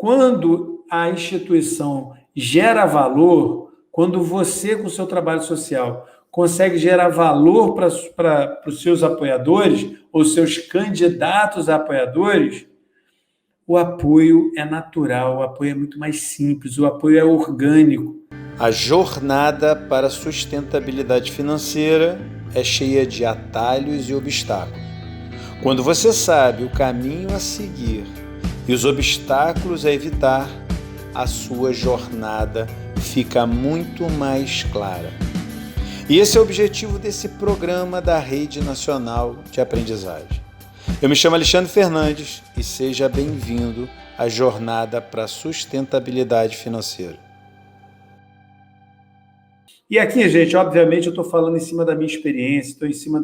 quando a instituição gera valor, quando você, com o seu trabalho social, consegue gerar valor para os seus apoiadores ou seus candidatos a apoiadores, o apoio é natural, o apoio é muito mais simples, o apoio é orgânico. A jornada para a sustentabilidade financeira é cheia de atalhos e obstáculos. Quando você sabe o caminho a seguir e os obstáculos a evitar, a sua jornada fica muito mais clara. E esse é o objetivo desse programa da Rede Nacional de Aprendizagem. Eu me chamo Alexandre Fernandes e seja bem-vindo à jornada para a sustentabilidade financeira. E aqui, gente, obviamente eu estou falando em cima da minha experiência, estou em cima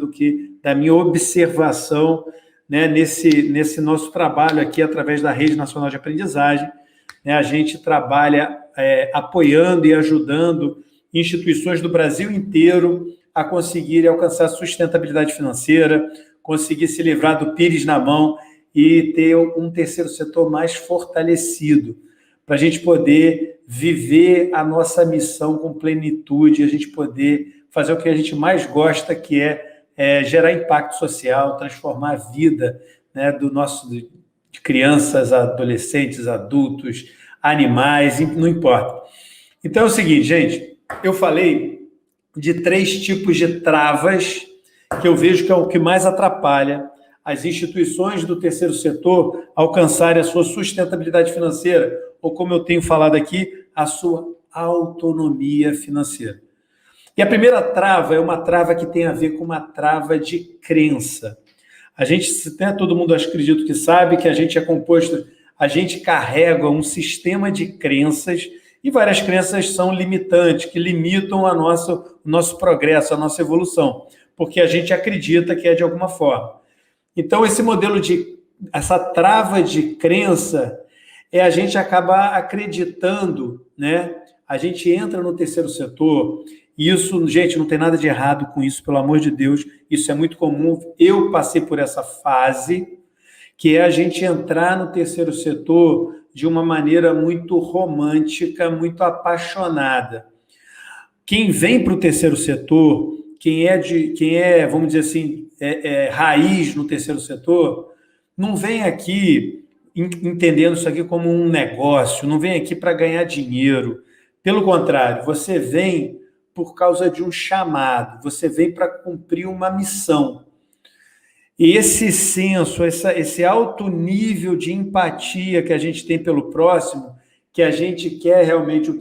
da minha observação, né, nesse nosso trabalho aqui através da Rede Nacional de Aprendizagem. Né, a gente trabalha apoiando e ajudando instituições do Brasil inteiro a conseguirem alcançar sustentabilidade financeira, conseguir se livrar do pires na mão e ter um terceiro setor mais fortalecido, para a gente poder viver a nossa missão com plenitude, a gente poder fazer o que a gente mais gosta, que é gerar impacto social, transformar a vida, né, de crianças, adolescentes, adultos, animais, não importa. Então é o seguinte, gente, eu falei de 3 tipos de travas que eu vejo que é o que mais atrapalha as instituições do terceiro setor alcançarem a sua sustentabilidade financeira, ou como eu tenho falado aqui, a sua autonomia financeira. E a primeira trava é uma trava que tem a ver com uma trava de crença. A gente, né, todo mundo acredito que sabe que a gente é composto, a gente carrega um sistema de crenças e várias crenças são limitantes, que limitam o nosso progresso, a nossa evolução, porque a gente acredita que é de alguma forma. Então, essa trava de crença a gente acabar acreditando, né? A gente entra no terceiro setor, e isso, gente, não tem nada de errado com isso, pelo amor de Deus, isso é muito comum. Eu passei por essa fase, que é a gente entrar no terceiro setor de uma maneira muito romântica, muito apaixonada. Quem vem para o terceiro setor, quem é, vamos dizer assim, raiz no terceiro setor, não vem aqui entendendo isso aqui como um negócio, não vem aqui para ganhar dinheiro. Pelo contrário, você vem por causa de um chamado, você vem para cumprir uma missão. E esse senso, esse alto nível de empatia que a gente tem pelo próximo, que a gente quer realmente, o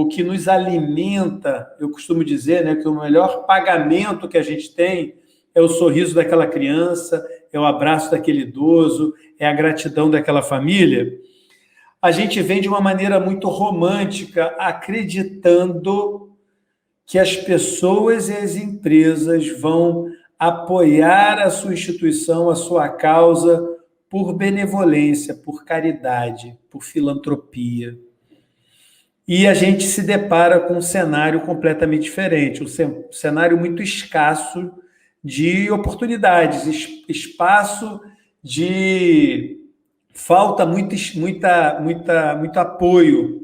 que nos alimenta, eu costumo dizer, né, que o melhor pagamento que a gente tem é o sorriso daquela criança, é o abraço daquele idoso, é a gratidão daquela família. A gente vem de uma maneira muito romântica, acreditando que as pessoas e as empresas vão apoiar a sua instituição, a sua causa, por benevolência, por caridade, por filantropia. E a gente se depara com um cenário completamente diferente, um cenário muito escasso de oportunidades, espaço de falta muito apoio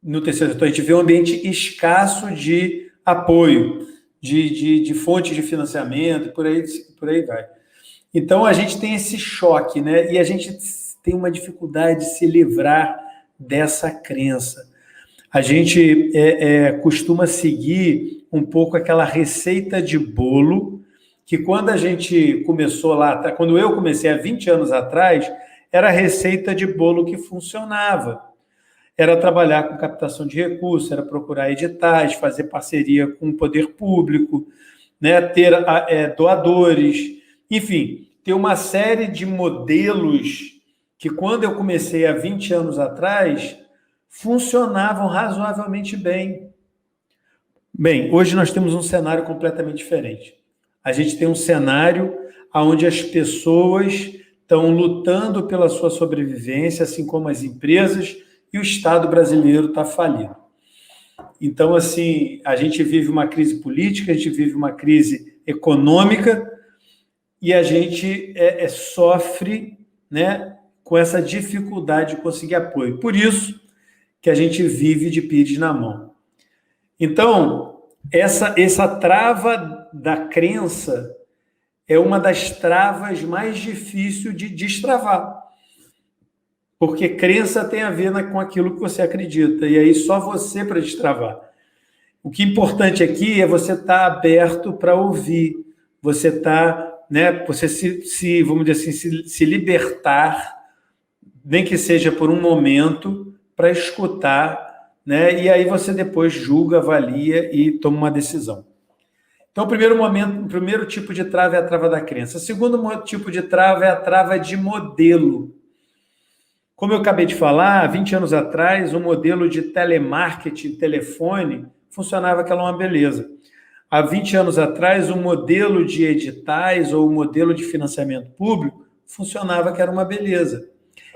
no terceiro setor. A gente vê um ambiente escasso de apoio, de fontes de financiamento, por aí vai. Então, a gente tem esse choque, né? E a gente tem uma dificuldade de se livrar dessa crença. A gente costuma seguir um pouco aquela receita de bolo que quando a gente começou lá, quando eu comecei há 20 anos atrás, era a receita de bolo que funcionava. Era trabalhar com captação de recursos, era procurar editais, fazer parceria com o poder público, né, ter doadores, enfim, ter uma série de modelos que, quando eu comecei há 20 anos atrás, funcionavam razoavelmente bem. Bem, hoje nós temos um cenário completamente diferente. A gente tem um cenário onde as pessoas estão lutando pela sua sobrevivência, assim como as empresas, e o Estado brasileiro está falido. Então, assim, a gente vive uma crise política, a gente vive uma crise econômica, e a gente sofre, né, com essa dificuldade de conseguir apoio. Por isso que a gente vive de pires na mão. Então, essa trava da crença é uma das travas mais difíceis de destravar. Porque crença tem a ver com aquilo que você acredita, e aí só você para destravar. O que é importante aqui é você estar aberto para ouvir, você você vamos dizer assim, se libertar, nem que seja por um momento, para escutar, né? E aí você depois julga, avalia e toma uma decisão. Então, o primeiro tipo de trava é a trava da crença. O segundo tipo de trava é a trava de modelo. Como eu acabei de falar, 20 anos atrás, o modelo de telemarketing, telefone, funcionava que era uma beleza. Há 20 anos atrás, o modelo de editais ou o modelo de financiamento público funcionava que era uma beleza.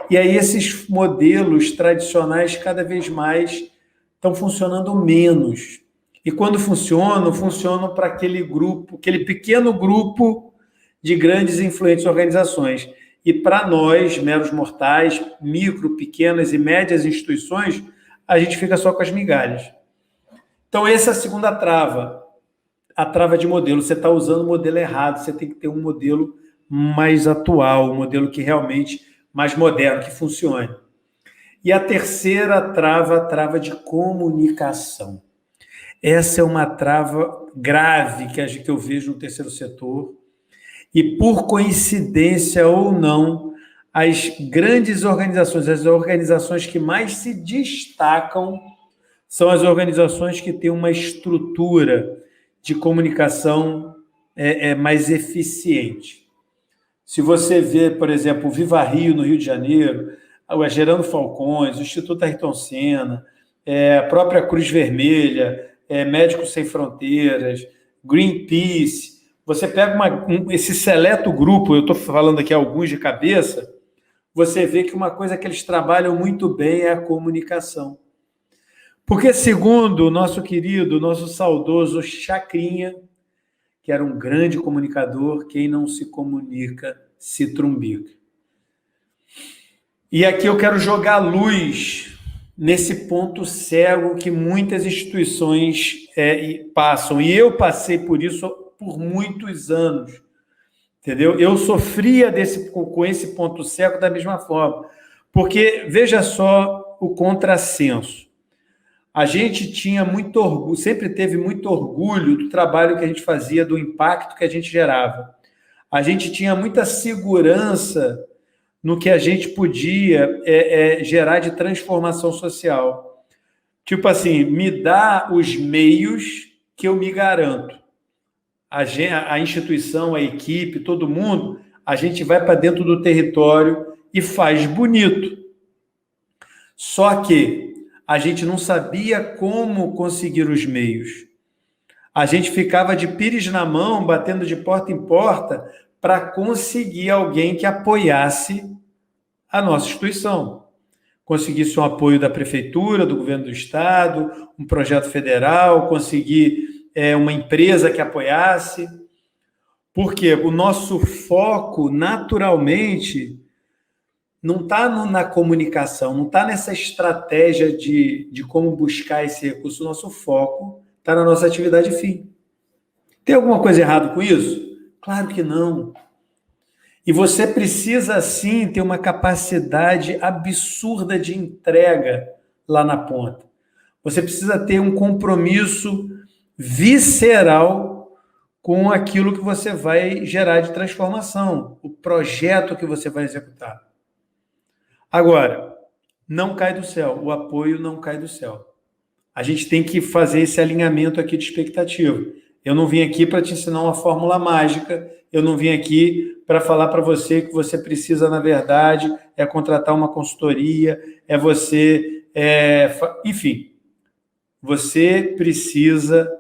E aí esses modelos tradicionais cada vez mais estão funcionando menos. E quando funcionam para aquele grupo, aquele pequeno grupo de grandes e influentes organizações. E para nós, meros mortais, micro, pequenas e médias instituições, a gente fica só com as migalhas. Então, essa é a segunda trava, a trava de modelo. Você está usando o modelo errado, você tem que ter um modelo mais atual, um modelo que realmente mais moderno, que funcione. E a terceira trava, a trava de comunicação. Essa é uma trava grave que eu vejo no terceiro setor. E, por coincidência ou não, as grandes organizações, as organizações que mais se destacam, são as organizações que têm uma estrutura de comunicação mais eficiente. Se você vê, por exemplo, o Viva Rio, no Rio de Janeiro, a Gerando Falcões, o Instituto Ayrton Senna, a própria Cruz Vermelha, Médicos Sem Fronteiras, Greenpeace, você pega esse seleto grupo, eu estou falando aqui alguns de cabeça, você vê que uma coisa que eles trabalham muito bem é a comunicação. Porque, segundo o nosso querido, nosso saudoso Chacrinha, que era um grande comunicador, quem não se comunica se trumbica. E aqui eu quero jogar luz nesse ponto cego que muitas instituições passam. E eu passei por isso por muitos anos, entendeu? Eu sofria com esse ponto cego da mesma forma. Porque, veja só o contrassenso. A gente tinha muito orgulho, sempre teve muito orgulho do trabalho que a gente fazia, do impacto que a gente gerava. A gente tinha muita segurança no que a gente podia gerar de transformação social. Tipo assim, me dá os meios que eu me garanto. A instituição, a equipe, todo mundo, a gente vai para dentro do território e faz bonito. Só que a gente não sabia como conseguir os meios. A gente ficava de pires na mão, batendo de porta em porta, para conseguir alguém que apoiasse a nossa instituição. Conseguisse um apoio da prefeitura, do governo do estado, um projeto federal, conseguir uma empresa que apoiasse. Porque o nosso foco, naturalmente, não está na comunicação, não está nessa estratégia de como buscar esse recurso. O nosso foco está na nossa atividade fim. Tem alguma coisa errada com isso? Claro que não. E você precisa, sim, ter uma capacidade absurda de entrega lá na ponta. Você precisa ter um compromisso visceral com aquilo que você vai gerar de transformação, o projeto que você vai executar. Agora, não cai do céu, o apoio não cai do céu. A gente tem que fazer esse alinhamento aqui de expectativa. Eu não vim aqui para te ensinar uma fórmula mágica, eu não vim aqui para falar para você que você precisa, na verdade, contratar uma consultoria, enfim, você precisa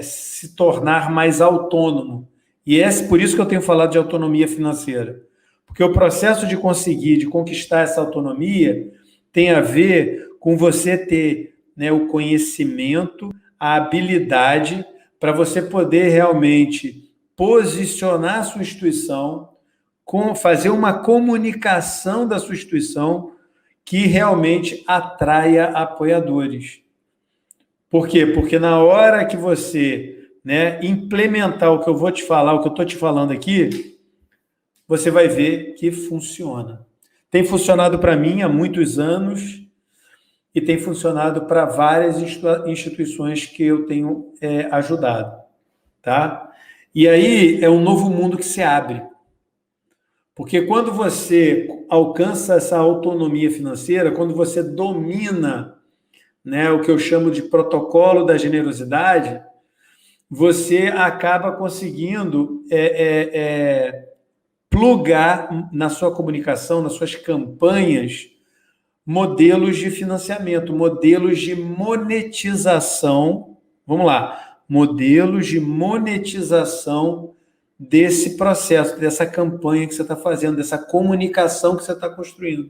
se tornar mais autônomo. E é por isso que eu tenho falado de autonomia financeira. Porque o processo de conquistar essa autonomia tem a ver com você ter o conhecimento, a habilidade para você poder realmente posicionar a sua instituição fazer uma comunicação da sua instituição que realmente atraia apoiadores. Por quê? Porque na hora que você, né, implementar o que eu vou te falar, o que eu estou te falando aqui, você vai ver que funciona. Tem funcionado para mim há muitos anos e tem funcionado para várias instituições que eu tenho ajudado, tá? E aí é um novo mundo que se abre. Porque quando você alcança essa autonomia financeira, quando você domina, né, o que eu chamo de protocolo da generosidade, você acaba conseguindo plugar na sua comunicação, nas suas campanhas, modelos de financiamento, modelos de monetização. Vamos lá, modelos de monetização desse processo, dessa campanha que você está fazendo, dessa comunicação que você está construindo.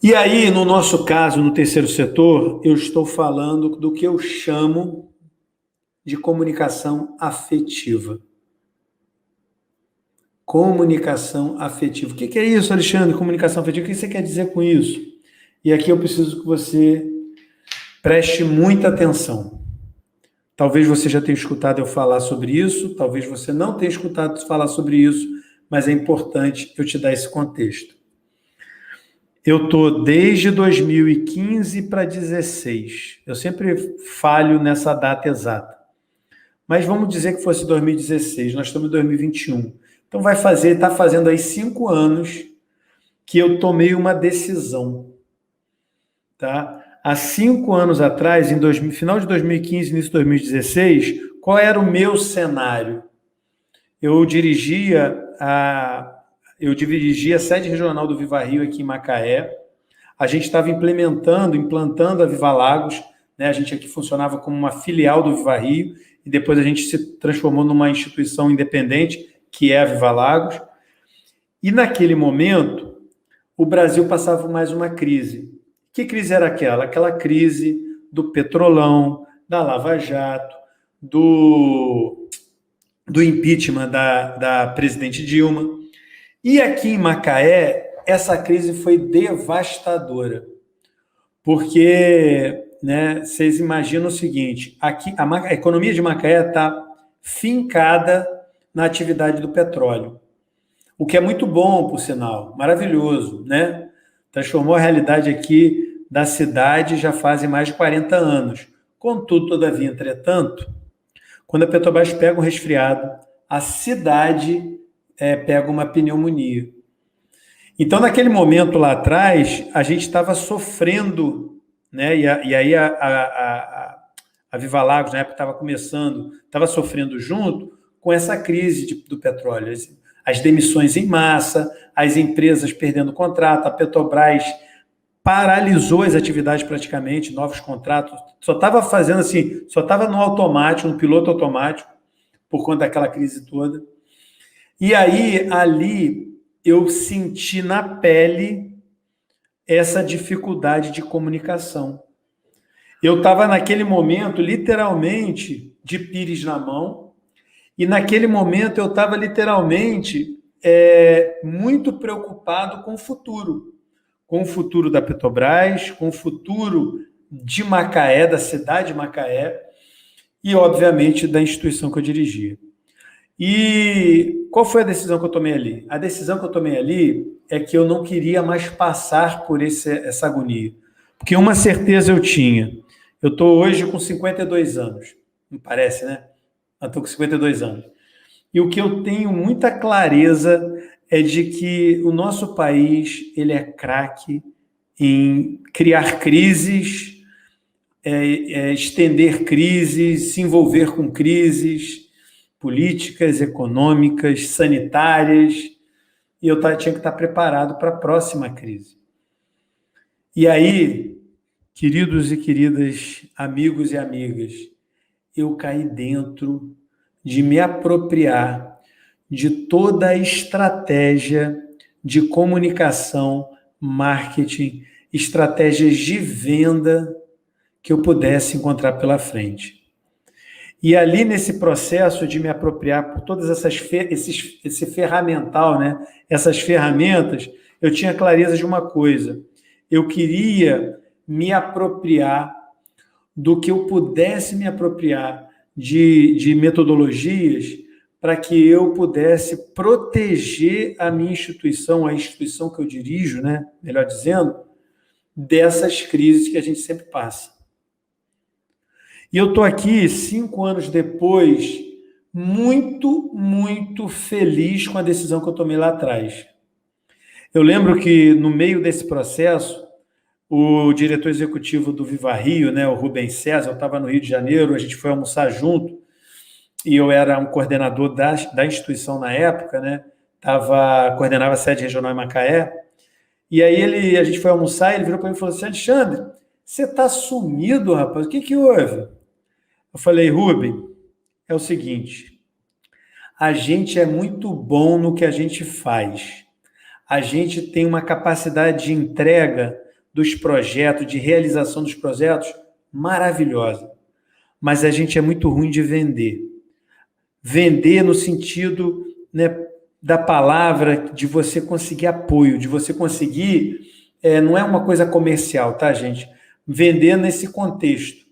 E aí, no nosso caso, no terceiro setor, eu estou falando do que eu chamo de comunicação afetiva. Comunicação afetiva. O que é isso, Alexandre? Comunicação afetiva. O que você quer dizer com isso? E aqui eu preciso que você preste muita atenção. Talvez você já tenha escutado eu falar sobre isso, talvez você não tenha escutado falar sobre isso, mas é importante eu te dar esse contexto. Eu estou desde 2015 para 2016. Eu sempre falho nessa data exata. Mas vamos dizer que fosse 2016, nós estamos em 2021. Então está fazendo aí 5 anos que eu tomei uma decisão. Tá? Há 5 anos atrás, final de 2015, início de 2016, qual era o meu cenário? Eu dirigia a sede regional do Viva Rio aqui em Macaé. A gente estava implantando a Viva Lagos, né? A gente aqui funcionava como uma filial do Viva Rio e depois a gente se transformou numa instituição independente, que é a Viva Lagos. E naquele momento, o Brasil passava por mais uma crise. Que crise era aquela? Aquela crise do Petrolão, da Lava Jato, do impeachment da presidente Dilma. E aqui em Macaé, essa crise foi devastadora. Porque, né, vocês imaginam o seguinte, aqui a economia de Macaé está fincada na atividade do petróleo. O que é muito bom, por sinal, maravilhoso, né? Transformou a realidade aqui da cidade já fazem mais de 40 anos. Contudo, todavia, entretanto, quando a Petrobras pega um resfriado, a cidade pega uma pneumonia. Então, naquele momento lá atrás, a gente estava sofrendo, né? E aí a Viva Lagos, na época, estava começando, estava sofrendo junto com essa crise do petróleo. As demissões em massa, as empresas perdendo contrato, a Petrobras paralisou as atividades praticamente, novos contratos, só estava fazendo assim, só estava no automático, no piloto automático, por conta daquela crise toda. E aí, ali, eu senti na pele essa dificuldade de comunicação. Eu estava, naquele momento, literalmente, de pires na mão, e naquele momento eu estava, literalmente, muito preocupado com o futuro da Petrobras, com o futuro de Macaé, da cidade de Macaé, e, obviamente, da instituição que eu dirigia. E qual foi a decisão que eu tomei ali? A decisão que eu tomei ali é que eu não queria mais passar por essa agonia. Porque uma certeza eu tinha. Eu estou hoje com 52 anos. Não parece, né? Eu estou com 52 anos. E o que eu tenho muita clareza é de que o nosso país ele é craque em criar crises, estender crises, se envolver com crises políticas, econômicas, sanitárias, e eu tinha que estar preparado para a próxima crise. E aí, queridos e queridas, amigos e amigas, eu caí dentro de me apropriar de toda a estratégia de comunicação, marketing, estratégias de venda que eu pudesse encontrar pela frente. E ali, nesse processo de me apropriar por todas esse ferramental, né? Essas ferramentas, eu tinha clareza de uma coisa. Eu queria me apropriar do que eu pudesse me apropriar de metodologias para que eu pudesse proteger a minha instituição, a instituição que eu dirijo, né? Melhor dizendo, dessas crises que a gente sempre passa. E eu estou aqui, 5 anos depois, muito, muito feliz com a decisão que eu tomei lá atrás. Eu lembro que, no meio desse processo, o diretor executivo do Viva Rio, né, o Rubens César, eu estava no Rio de Janeiro, a gente foi almoçar junto, e eu era um coordenador da instituição na época, né, coordenava a sede regional em Macaé, e aí a gente foi almoçar, e ele virou para mim e falou assim: Alexandre, você está sumido, rapaz, o que houve? Eu falei: Rubem, é o seguinte, a gente é muito bom no que a gente faz, a gente tem uma capacidade de entrega dos projetos, de realização dos projetos, maravilhosa, mas a gente é muito ruim de vender. Vender no sentido, né, da palavra, de você conseguir apoio, de você conseguir, não é uma coisa comercial, tá, gente? Vender nesse contexto,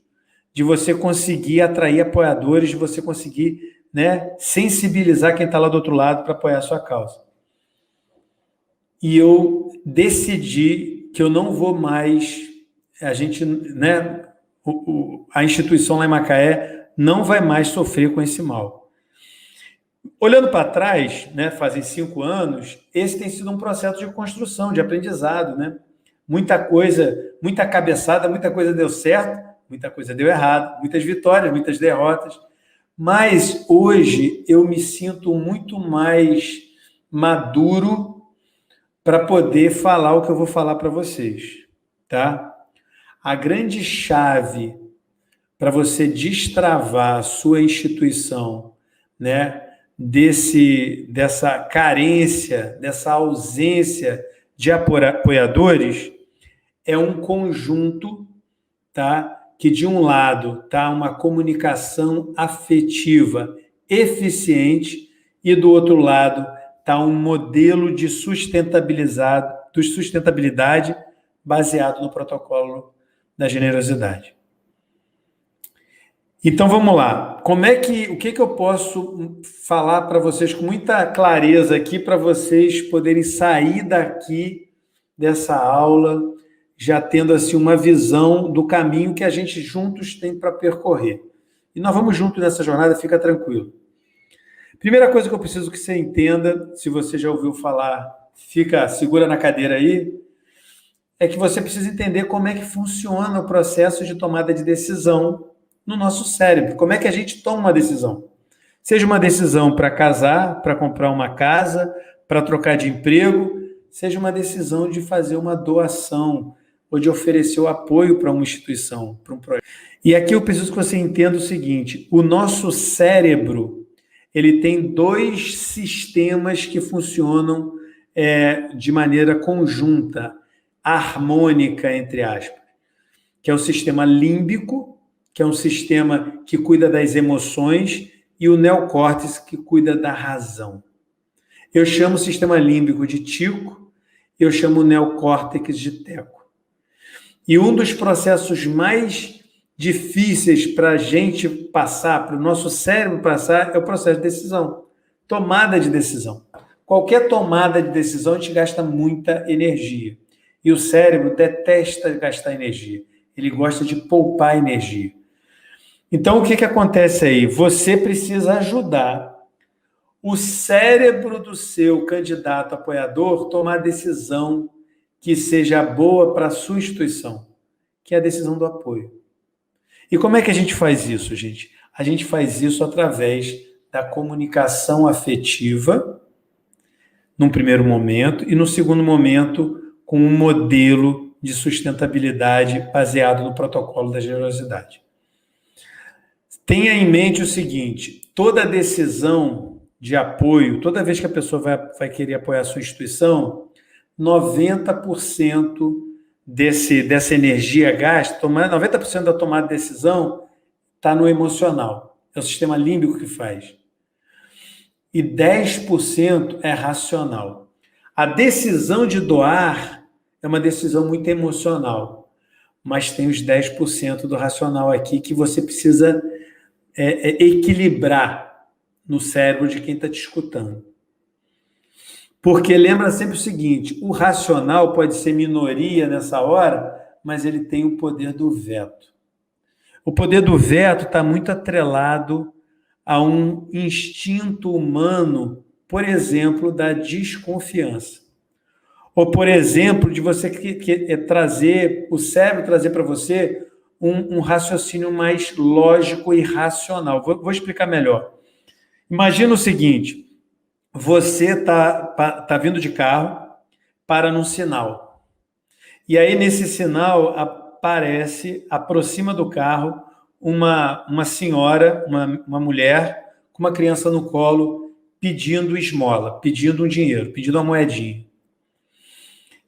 de você conseguir atrair apoiadores, de você conseguir, né, sensibilizar quem está lá do outro lado para apoiar a sua causa. E eu decidi que eu não vou mais, né, a instituição lá em Macaé não vai mais sofrer com esse mal. Olhando para trás, né, fazem 5 anos, esse tem sido um processo de construção, de aprendizado, né? Muita coisa, muita cabeçada, muita coisa deu certo, muita coisa deu errado, muitas vitórias, muitas derrotas, mas hoje eu me sinto muito mais maduro para poder falar o que eu vou falar para vocês, tá? A grande chave para você destravar a sua instituição, né, dessa carência, dessa ausência de apoiadores, é um conjunto, tá? Que de um lado tá uma comunicação afetiva eficiente e do outro lado tá um modelo de sustentabilidade baseado no protocolo da generosidade. Então vamos lá. O que eu posso falar para vocês com muita clareza aqui para vocês poderem sair daqui dessa aula já tendo assim uma visão do caminho que a gente juntos tem para percorrer. E nós vamos juntos nessa jornada, fica tranquilo. Primeira coisa que eu preciso que você entenda, se você já ouviu falar, segura na cadeira aí, é que você precisa entender como é que funciona o processo de tomada de decisão no nosso cérebro. Como é que a gente toma uma decisão? Seja uma decisão para casar, para comprar uma casa, para trocar de emprego, seja uma decisão de fazer uma doação ou de oferecer o apoio para uma instituição, para um projeto. E aqui eu preciso que você entenda o seguinte: o nosso cérebro, ele tem 2 sistemas que funcionam de maneira conjunta, harmônica, entre aspas, que é o sistema límbico, que é um sistema que cuida das emoções, e o neocórtex, que cuida da razão. Eu chamo o sistema límbico de tico, eu chamo o neocórtex de teco. E um dos processos mais difíceis para a gente passar, para o nosso cérebro passar, é o processo de decisão. Tomada de decisão. Qualquer tomada de decisão, a gente gasta muita energia. E o cérebro detesta gastar energia. Ele gosta de poupar energia. Então, o que acontece aí? Você precisa ajudar o cérebro do seu candidato apoiador a tomar a decisão que seja boa para a sua instituição, que é a decisão do apoio. E como é que a gente faz isso, gente? A gente faz isso através da comunicação afetiva, num primeiro momento, e no segundo momento, com um modelo de sustentabilidade baseado no protocolo da generosidade. Tenha em mente o seguinte: toda decisão de apoio, toda vez que a pessoa vai querer apoiar a sua instituição, 90% dessa energia gasta, 90% da tomada de decisão está no emocional. É o sistema límbico que faz. E 10% é racional. A decisão de doar é uma decisão muito emocional, mas tem os 10% do racional aqui que você precisa equilibrar no cérebro de quem está te escutando. Porque lembra sempre o seguinte, o racional pode ser minoria nessa hora, mas ele tem o poder do veto. O poder do veto está muito atrelado a um instinto humano, por exemplo, da desconfiança. Ou, por exemplo, de você trazer, o cérebro trazer para você um raciocínio mais lógico e racional. Vou explicar melhor. Imagina o seguinte, você tá vindo de carro, para num sinal. E aí, nesse sinal, aproxima do carro uma senhora, uma mulher, com uma criança no colo, pedindo esmola, pedindo um dinheiro, pedindo uma moedinha.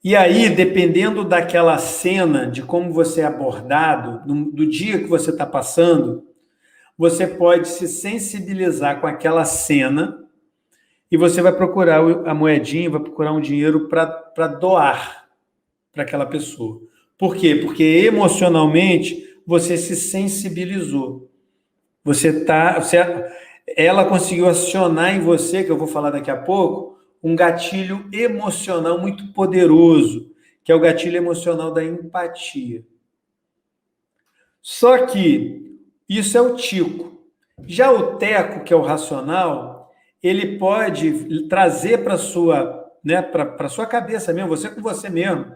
E aí, dependendo daquela cena, de como você é abordado, do dia que você está passando, você pode se sensibilizar com aquela cena e você vai procurar a moedinha, vai procurar um dinheiro para doar para aquela pessoa. Por quê? Porque emocionalmente você se sensibilizou. Ela conseguiu acionar em você, que eu vou falar daqui a pouco, um gatilho emocional muito poderoso, que é o gatilho emocional da empatia. Só que isso é o tico. Já o teco, que é o racional, ele pode trazer para a sua cabeça mesmo, você com você mesmo.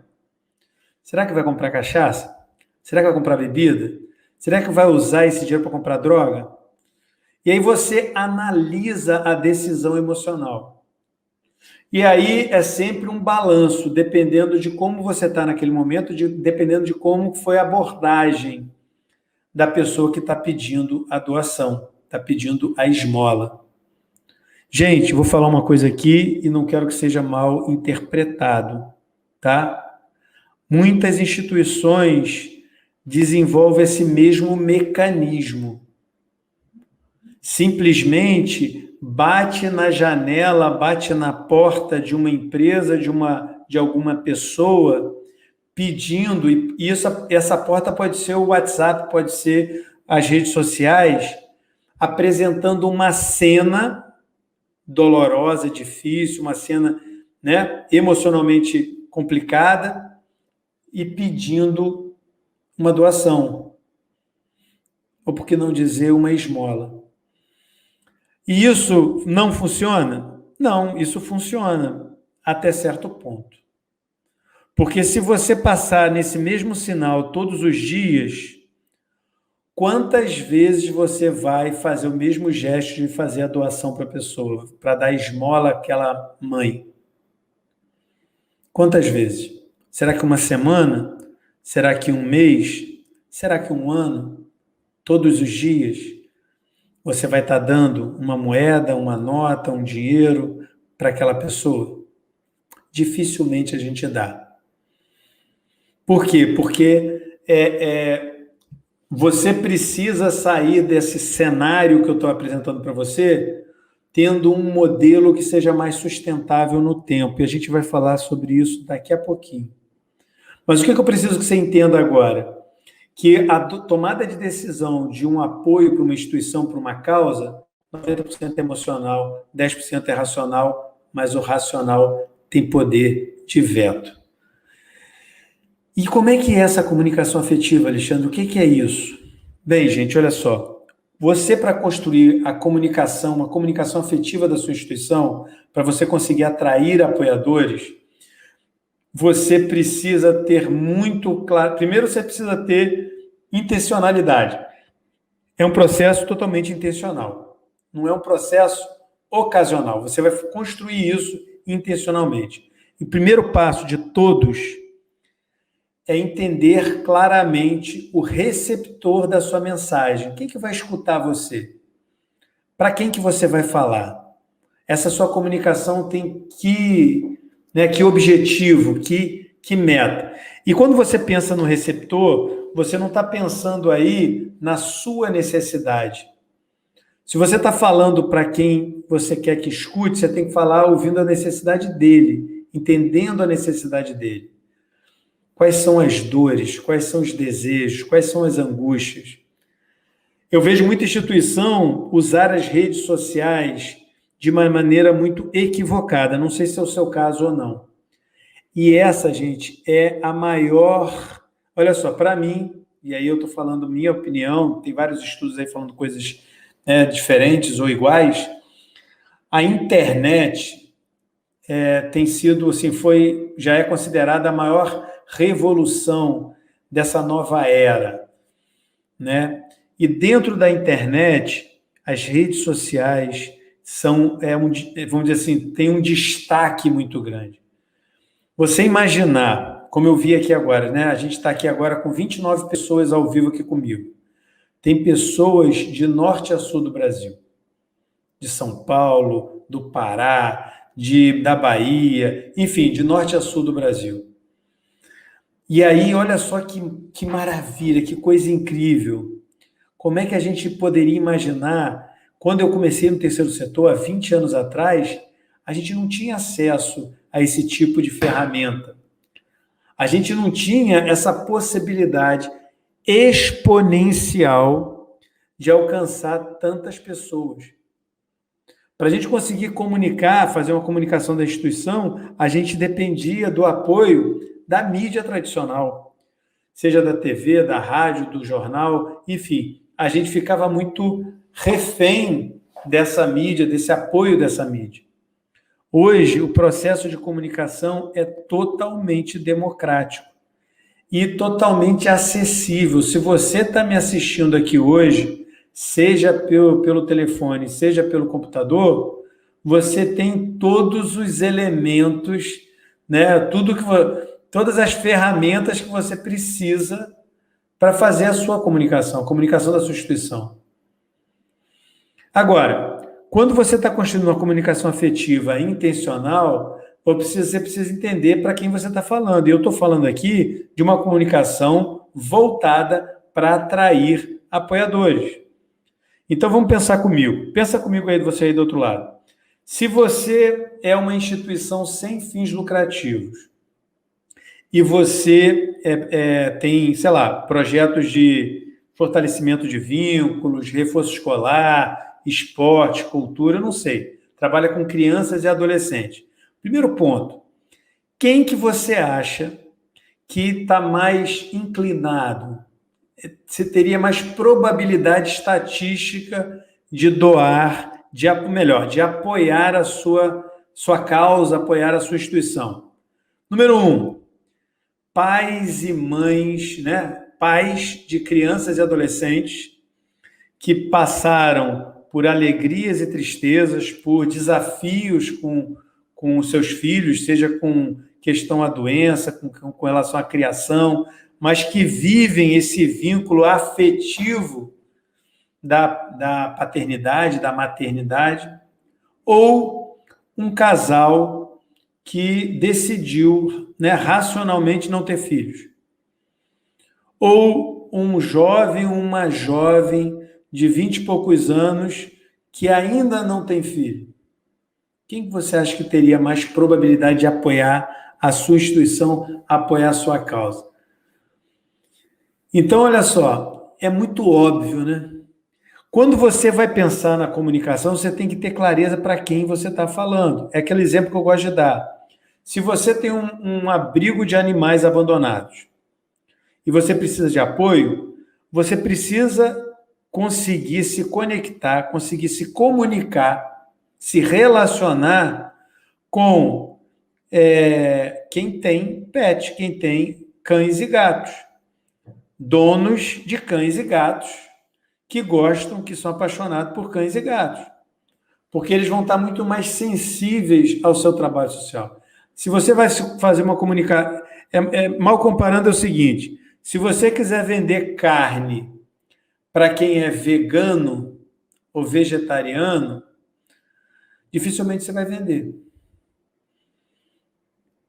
Será que vai comprar cachaça? Será que vai comprar bebida? Será que vai usar esse dinheiro para comprar droga? E aí você analisa a decisão emocional. E aí é sempre um balanço, dependendo de como você está naquele momento, dependendo de como foi a abordagem da pessoa que está pedindo a doação, está pedindo a esmola. Gente, vou falar uma coisa aqui e não quero que seja mal interpretado, tá? Muitas instituições desenvolvem esse mesmo mecanismo. Simplesmente bate na janela, bate na porta de uma empresa, de alguma pessoa, pedindo, e essa porta pode ser o WhatsApp, pode ser as redes sociais, apresentando uma cena dolorosa, difícil, uma cena, emocionalmente complicada, e pedindo uma doação. Ou por que não dizer uma esmola? E isso não funciona? Não, isso funciona até certo ponto. Porque se você passar nesse mesmo sinal todos os dias, quantas vezes você vai fazer o mesmo gesto de fazer a doação para a pessoa, para dar esmola àquela mãe? Quantas vezes? Será que uma semana? Será que um mês? Será que um ano? Todos os dias? Você vai estar dando uma moeda, uma nota, um dinheiro para aquela pessoa? Dificilmente a gente dá. Por quê? Porque você precisa sair desse cenário que eu estou apresentando para você, tendo um modelo que seja mais sustentável no tempo. E a gente vai falar sobre isso daqui a pouquinho. Mas o que eu preciso que você entenda agora? Que a tomada de decisão de um apoio para uma instituição, para uma causa, 90% é emocional, 10% é racional, mas o racional tem poder de veto. E como é que é essa comunicação afetiva, Alexandre? O que é isso? Bem, gente, olha só. Você, para construir a comunicação, uma comunicação afetiva da sua instituição, para você conseguir atrair apoiadores, você precisa ter muito claro... Primeiro, você precisa ter intencionalidade. É um processo totalmente intencional. Não é um processo ocasional. Você vai construir isso intencionalmente. E o primeiro passo de todos é entender claramente o receptor da sua mensagem. Quem que vai escutar você? Para quem que você vai falar? Essa sua comunicação tem que objetivo, que meta. E quando você pensa no receptor, você não está pensando aí na sua necessidade. Se você está falando para quem você quer que escute, você tem que falar ouvindo a necessidade dele, entendendo a necessidade dele. Quais são as dores, quais são os desejos, quais são as angústias. Eu vejo muita instituição usar as redes sociais de uma maneira muito equivocada. Não sei se é o seu caso ou não. E essa, gente, é a maior... Olha só, para mim, e aí eu estou falando minha opinião, tem vários estudos aí falando coisas diferentes ou iguais, a internet tem sido, assim, já é considerada a maior revolução dessa nova era, né? E dentro da internet, as redes sociais vamos dizer assim, tem um destaque muito grande. Você imaginar, como eu vi aqui agora, né? A gente está aqui agora com 29 pessoas ao vivo aqui comigo. Tem pessoas de norte a sul do Brasil, de São Paulo, do Pará, da Bahia, enfim, de norte a sul do Brasil. E aí, olha só que maravilha, que coisa incrível. Como é que a gente poderia imaginar, quando eu comecei no terceiro setor, há 20 anos atrás, a gente não tinha acesso a esse tipo de ferramenta. A gente não tinha essa possibilidade exponencial de alcançar tantas pessoas. Para a gente conseguir comunicar, fazer uma comunicação da instituição, a gente dependia do apoio da mídia tradicional, seja da TV, da rádio, do jornal, enfim, a gente ficava muito refém dessa mídia, desse apoio dessa mídia. Hoje, o processo de comunicação é totalmente democrático e totalmente acessível. Se você está me assistindo aqui hoje, seja pelo telefone, seja pelo computador, você tem todos os elementos, né? Todas as ferramentas que você precisa para fazer a sua comunicação, a comunicação da sua instituição. Agora, quando você está construindo uma comunicação afetiva intencional, você precisa entender para quem você está falando. E eu estou falando aqui de uma comunicação voltada para atrair apoiadores. Então, vamos pensar comigo. Pensa comigo aí, você aí do outro lado. Se você é uma instituição sem fins lucrativos e você tem, sei lá, projetos de fortalecimento de vínculos, reforço escolar, esporte, cultura, não sei. Trabalha com crianças e adolescentes. Primeiro ponto, quem que você acha que está mais inclinado? Você teria mais probabilidade estatística de doar, de apoiar a sua causa, apoiar a sua instituição. Número 1, pais e mães, né? Pais de crianças e adolescentes que passaram por alegrias e tristezas, por desafios com os seus filhos, seja com questão à doença, com relação à criação, mas que vivem esse vínculo afetivo da paternidade, da maternidade, ou um casal que decidiu, né, racionalmente não ter filhos, ou um jovem, uma jovem de 20 e poucos anos que ainda não tem filho. Quem você acha que teria mais probabilidade de apoiar a sua instituição, apoiar a sua causa? Então, olha só, é muito óbvio, né? Quando você vai pensar na comunicação, você tem que ter clareza para quem você está falando. É aquele exemplo que eu gosto de dar. Se você tem um abrigo de animais abandonados e você precisa de apoio, você precisa conseguir se conectar, conseguir se comunicar, se relacionar com quem tem pet, quem tem cães e gatos. Donos de cães e gatos que gostam, que são apaixonados por cães e gatos. Porque eles vão estar muito mais sensíveis ao seu trabalho social. Se você vai fazer uma comunicação... mal comparando é o seguinte, se você quiser vender carne para quem é vegano ou vegetariano, dificilmente você vai vender.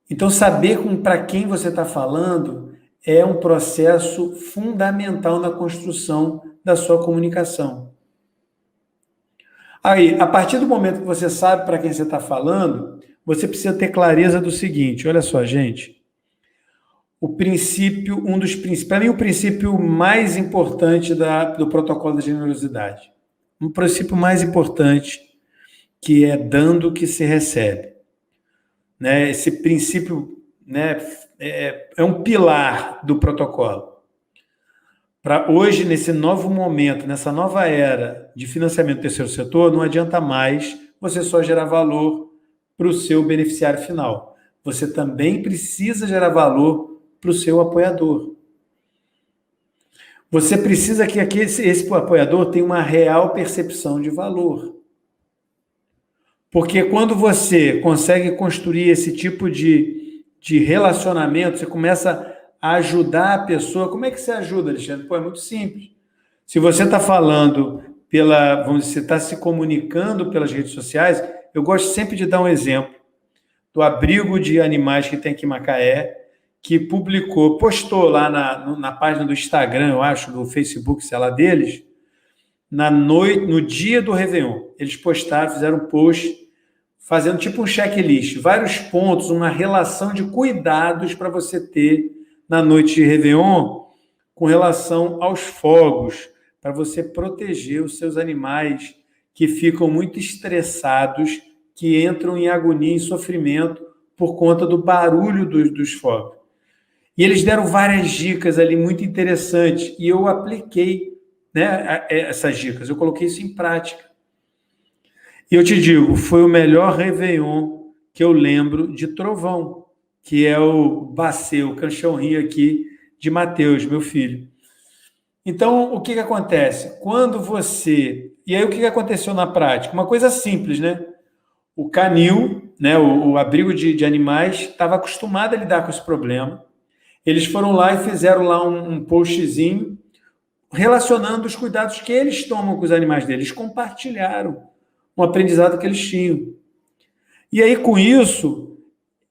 Então, saber para quem você está falando é um processo fundamental na construção da sua comunicação. Aí, a partir do momento que você sabe para quem você está falando, você precisa ter clareza do seguinte, olha só, gente, o princípio, um dos princípios, para mim o princípio mais importante do protocolo da generosidade, um princípio mais importante, que é dando que se recebe. Né? Esse princípio, né, é um pilar do protocolo. Para hoje, nesse novo momento, nessa nova era de financiamento do terceiro setor, não adianta mais você só gerar valor para o seu beneficiário final. Você também precisa gerar valor para o seu apoiador. Você precisa que esse apoiador tenha uma real percepção de valor. Porque quando você consegue construir esse tipo de relacionamento, você começa a ajudar a pessoa. Como é que você ajuda, Alexandre? Pô, é muito simples. Se você está falando vamos dizer, você está se comunicando pelas redes sociais, eu gosto sempre de dar um exemplo do abrigo de animais que tem aqui em Macaé, que postou lá na página do Instagram, eu acho, do Facebook, sei lá, deles, no dia do Réveillon. Eles postaram, fizeram um post, fazendo tipo um checklist, vários pontos, uma relação de cuidados para você ter na noite de Réveillon com relação aos fogos, para você proteger os seus animais que ficam muito estressados, que entram em agonia, em sofrimento por conta do barulho dos fogos. E eles deram várias dicas ali muito interessantes e eu apliquei, né, essas dicas, eu coloquei isso em prática. E eu te digo, foi o melhor Réveillon que eu lembro de trovão, que é o Bacê, o cachorrinho aqui de Mateus, meu filho. Então, o que acontece? Quando você... E aí, o que aconteceu na prática? Uma coisa simples, né? O canil, né, o abrigo de animais, estava acostumado a lidar com esse problema. Eles foram lá e fizeram lá um postzinho relacionando os cuidados que eles tomam com os animais deles. Eles compartilharam um aprendizado que eles tinham. E aí, com isso,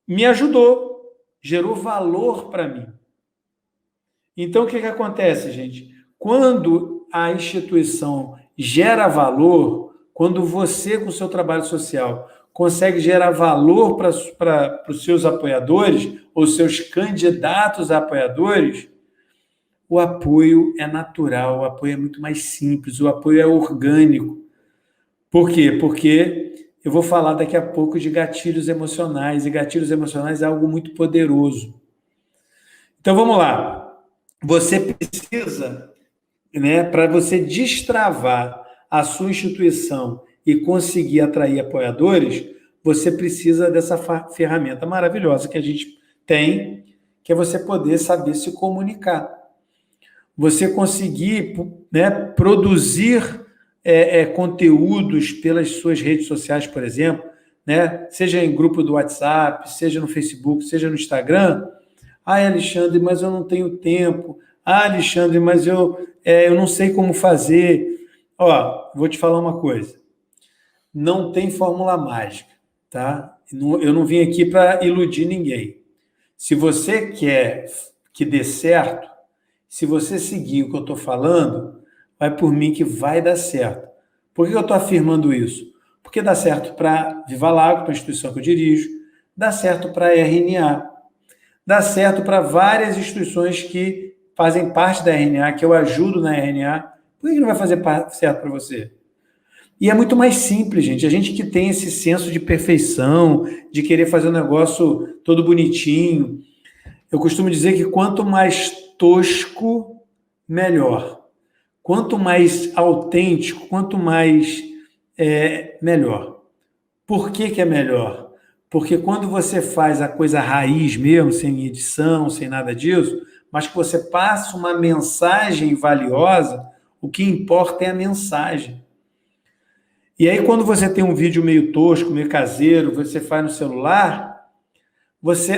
me ajudou, gerou valor para mim. Então, o que acontece, gente? Quando a instituição gera valor, quando você, com o seu trabalho social, consegue gerar valor para os seus apoiadores, ou seus candidatos a apoiadores, o apoio é natural, o apoio é muito mais simples, o apoio é orgânico. Por quê? Porque eu vou falar daqui a pouco de gatilhos emocionais, e gatilhos emocionais é algo muito poderoso. Então, vamos lá. Você precisa, né, para você destravar a sua instituição e conseguir atrair apoiadores, você precisa dessa ferramenta maravilhosa que a gente tem, que é você poder saber se comunicar. Você conseguir, né, produzir conteúdos pelas suas redes sociais, por exemplo, né, seja em grupo do WhatsApp, seja no Facebook, seja no Instagram. Ah, Alexandre, mas eu não tenho tempo. Ah, Alexandre, mas eu não sei como fazer. Ó, vou te falar uma coisa. Não tem fórmula mágica, tá? Eu não vim aqui para iludir ninguém. Se você quer que dê certo, se você seguir o que eu estou falando, vai por mim que vai dar certo. Por que eu estou afirmando isso? Porque dá certo para Viva Lago, para a instituição que eu dirijo, dá certo para a RNA, dá certo para várias instituições que fazem parte da RNA, que eu ajudo na RNA. Por que não vai fazer certo para você? E é muito mais simples, gente. A gente que tem esse senso de perfeição, de querer fazer um negócio todo bonitinho. Eu costumo dizer que quanto mais tosco, melhor. Quanto mais autêntico, quanto mais melhor. Por que é melhor? Porque quando você faz a coisa raiz mesmo, sem edição, sem nada disso, mas que você passa uma mensagem valiosa, o que importa é a mensagem. E aí, quando você tem um vídeo meio tosco, meio caseiro, você faz no celular,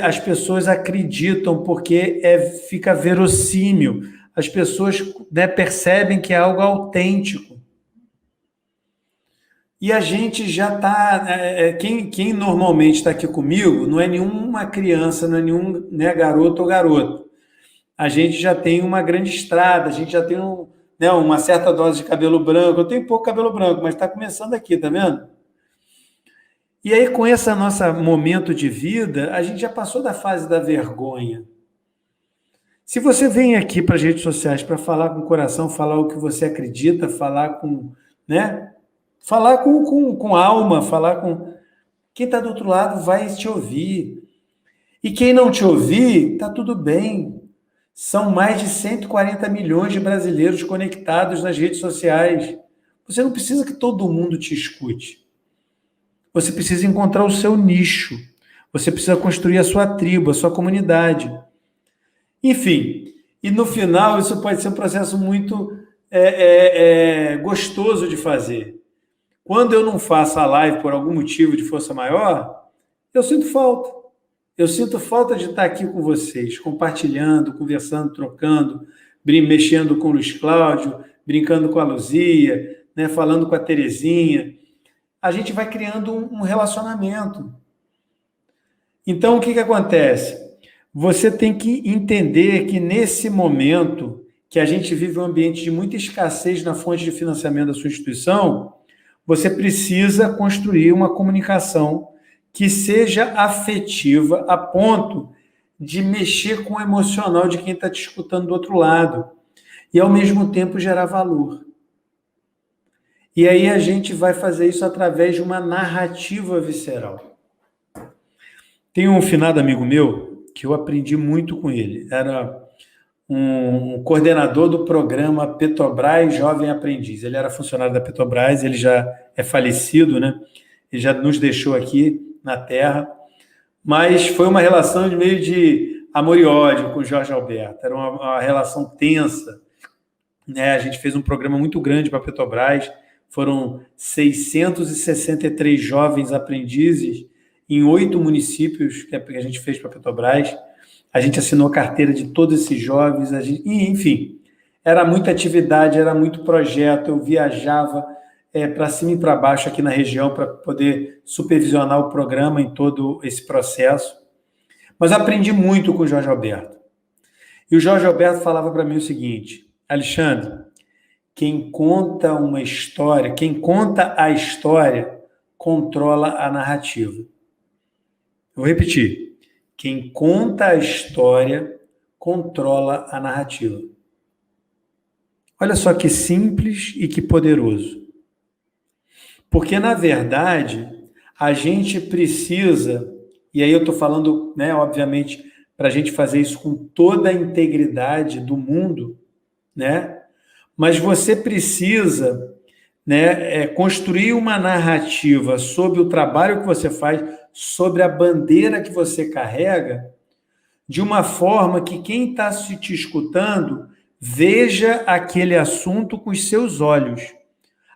as pessoas acreditam porque fica verossímil. As pessoas, né, percebem que é algo autêntico. E a gente já está... quem normalmente está aqui comigo não é nenhuma criança, não é nenhum, né, garoto ou garoto. A gente já tem uma grande estrada, a gente já tem né, uma certa dose de cabelo branco. Eu tenho pouco cabelo branco, mas está começando aqui, tá vendo? E aí, com esse nosso momento de vida, a gente já passou da fase da vergonha. Se você vem aqui para as redes sociais para falar com o coração, falar o que você acredita, falar com, né? Falar com alma, falar com... Quem está do outro lado vai te ouvir. E quem não te ouvir, está tudo bem. São mais de 140 milhões de brasileiros conectados nas redes sociais. Você não precisa que todo mundo te escute. Você precisa encontrar o seu nicho. Você precisa construir a sua tribo, a sua comunidade. Enfim, e no final isso pode ser um processo muito gostoso de fazer. Quando eu não faço a live por algum motivo de força maior, eu sinto falta. Eu sinto falta de estar aqui com vocês, compartilhando, conversando, trocando, mexendo com o Luiz Cláudio, brincando com a Luzia, né, falando com a Terezinha. A gente vai criando um relacionamento. Então, o que acontece? Você tem que entender que nesse momento que a gente vive um ambiente de muita escassez na fonte de financiamento da sua instituição, você precisa construir uma comunicação que seja afetiva a ponto de mexer com o emocional de quem está te escutando do outro lado e, ao mesmo tempo, gerar valor. E aí a gente vai fazer isso através de uma narrativa visceral. Tem um finado amigo meu que eu aprendi muito com ele. Era um coordenador do programa Petrobras Jovem Aprendiz. Ele era funcionário da Petrobras, ele já é falecido, né? Ele já nos deixou aqui na Terra, mas foi uma relação de meio de amor e ódio com o Jorge Alberto. Era uma relação tensa, né? A gente fez um programa muito grande para a Petrobras, foram 663 jovens aprendizes em 8 municípios que a gente fez para a Petrobras. A gente assinou a carteira de todos esses jovens, enfim, era muita atividade, era muito projeto, eu viajava para cima e para baixo aqui na região para poder supervisionar o programa em todo esse processo. Mas aprendi muito com o Jorge Alberto. E o Jorge Alberto falava para mim o seguinte: Alexandre, quem conta uma história, quem conta a história, controla a narrativa. Vou repetir. Quem conta a história, controla a narrativa. Olha só que simples e que poderoso. Porque, na verdade, a gente precisa, e aí eu estou falando, né, obviamente, para a gente fazer isso com toda a integridade do mundo, né? Mas você precisa, né, construir uma narrativa sobre o trabalho que você faz, sobre a bandeira que você carrega, de uma forma que quem está te escutando veja aquele assunto com os seus olhos.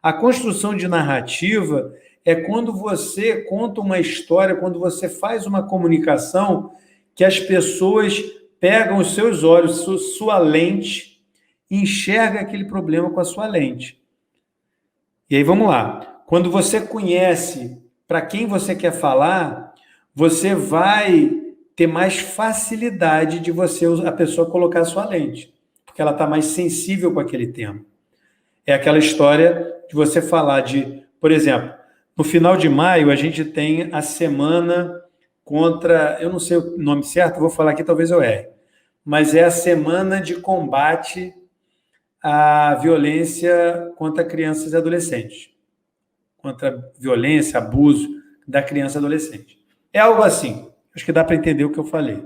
A construção de narrativa é quando você conta uma história, quando você faz uma comunicação que as pessoas pegam os seus olhos, sua lente, e enxergam aquele problema com a sua lente. E aí vamos lá. Quando você conhece para quem você quer falar, você vai ter mais facilidade de a pessoa colocar a sua lente, porque ela está mais sensível com aquele tema. É aquela história de você falar por exemplo, no final de maio a gente tem a semana contra, eu não sei o nome certo, vou falar aqui, talvez eu erre, mas é a semana de combate à violência contra crianças e adolescentes. Contra a violência, abuso da criança e adolescente. É algo assim. Acho que dá para entender o que eu falei.